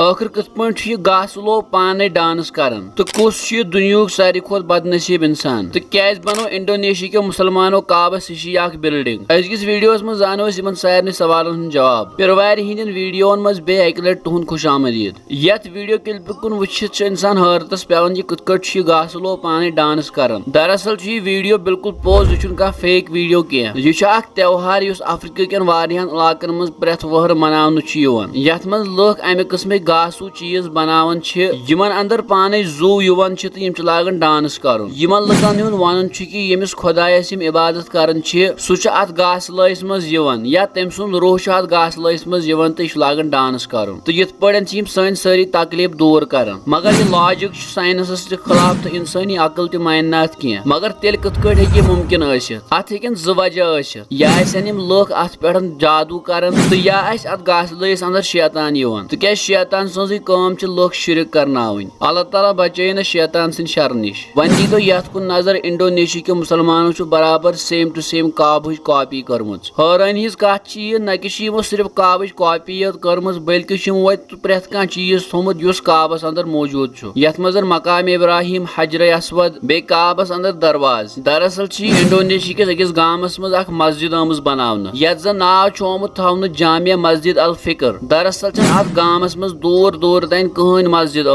आखिर कथ पे गासलो पाने डांस करन तो कुस दुनिया सारी खुद बदनसीब इंसान तो क्या बनो इंडोनेशिया के मुसलमानों काबा सिशी बिल्डिंग अजकिस वीडियो में जानो इन सारे सवालों हूं जवाब पेरि वार हिंदन वीडियो मज बे अक लट तुहद खुश आमदीद यथ वीडियो क्लिप कुन वुचित इंसान हैरतस पेवन कथ कट गासलो पाने डांस करन दरअसल यह वीडियो बिल्कुल पोज यह कह फेक वीडियो कह यह त्यौहार इस अफ्रीका कन वारियान इलाकन मज प्रेथ वहर मनावन यथ मज लुख अमे किस्म गासू चीज बनावन यमन अंदर पाने जू युवन तो लागन डांस कर यमन लुकन हुंद वन कि यमिस खुदायस यम इबादत करन सह अत गास लैस मज यवन या तम सुंद रूह अत गास लैस मज यवन तो यह लागन डांस कर तो यथ पे सन सारी तकलीफ दूर कर मगर यह लॉजिक साइंसस खिलाफ तो इंसानी अकल तो मान ना कह मगर तेल कथ कट हे मुमकिन अत हेकन ज वजह या लुख अत पे जादू कर तो या अत गास लैस अंदर शैतान यवन तो क्या शैतान सज कम लुख शिरक करनावन अल्लाह ताला बचे न शैतान सिंद शर निश वन दी तो यथ कुन नजर इंडोनेशिया के मुसलमानों बराबर सेम टू सेम काबह कॉपी कर्म हैरानी हज कत न कि सिर्फ काबह कॉपी कर्म बल्कि प्रेथ कह चीज थोमुत युस काबस अंदर मौजूद यथ मज मकाम इब्राहिम हजर असवद बे काबस अंदर दरवाज दरअसल इंडोनेशिया किस अकिस गामस मज मस्जिद आमज बनावन यथ जन नाव आमुत थवन जामिया मस्जिद अल फिक्र दरअसल अत गामस मज दूर दूर तन कहन मस्जिद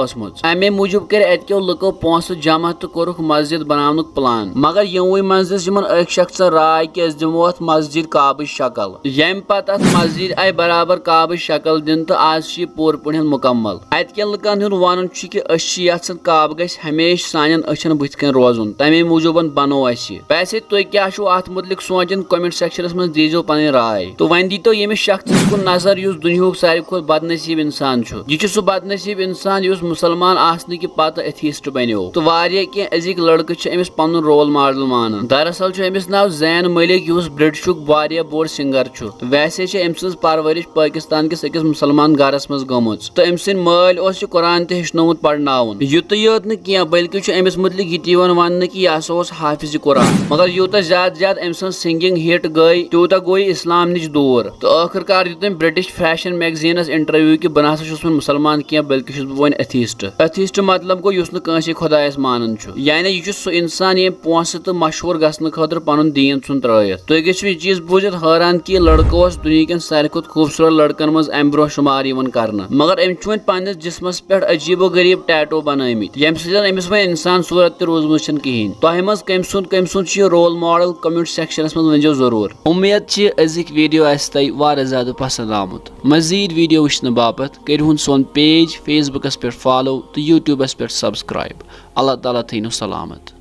अमे मूजूब कर अतो लुको पोस जमा तो कोरुख मस्जिद बनावन प्लान मगर यमुई मज अक शख्स राय कि दिमो अत मस्जिद काबह शक्ल यम पत अत मस्जिद आई बराबर काबह शक्ल दिन तो आज पूर पे मुकम्मल अतकन लुकन हुंद वन कि यन काबह गस हमेशा सान अचन बुथ कन रोजन तमे मूजूबन बनो वैसे तुम क्या अत मुतलिक सोचन कमेंट सेक्शनस मज दीजो पन राय तो वन दी तो यमिस शख्स कुन नजर युस दुनिया सारी खुद बदनसीब इंसान यह सह बदनसीब इंसान युस मुसलमान आसने कि पत एथिस्ट बनो तो वारिया अजिक लड़के अमिस पन रोल मॉडल मान दरअसल अमिस नाव जैन मलिक युस ब्रिटिशुक वारिया बोड़ सिंगर तो वैसे अम सज परवरिश पाकिस्तान किस अकिस मुसलमान गरस मज गमुच तो अम सिंद माल कुरान ते हेचनोमुत पढ़नावन युत योत न बल्कि अमिस मुतलिक यह वन कि यह हसा हाफिज कुरान मगर यूत ज्यादा ज्यादा अम सज सिंगिंग हिट गई तूत गो इस्लाम नश दूर तो आखिरकार दित ब्रिटिश फैशन मैगजीनस इंटरव्यू कि बह ना मुसलमान कह बल्कि वन एथिस्ट मतलब गो युस न खुदायस मानन यानी यह सह इंसान ये पोस तो मशहूर गसन खतर पन दीन सुन त्रयत तुम गो यह चीज बूझित हैरान कि लड़को दुनिया सारे खुद खूबसूरत लड़कन मज अम ब्रो शुमार कर मगर अम वन पन्नस जिस्मस पे अजीबो गरीब टैटो बनामित यम समिस वो इंसान सूरत रोजम कहें तह मज कम सुंद रोल मॉडल कमेंट सेक्शनस मज वनो जरूर उम्मीद अजिक वीडियो तह ज्यादा पसंद आमुत मजीद वीडियो वुचन बापत करूँ सोन पेज फेसबुकस पे फॉलो तो यूट्यूबस पे सब्सक्राइब अल्लाह ताला थीनो सलामत।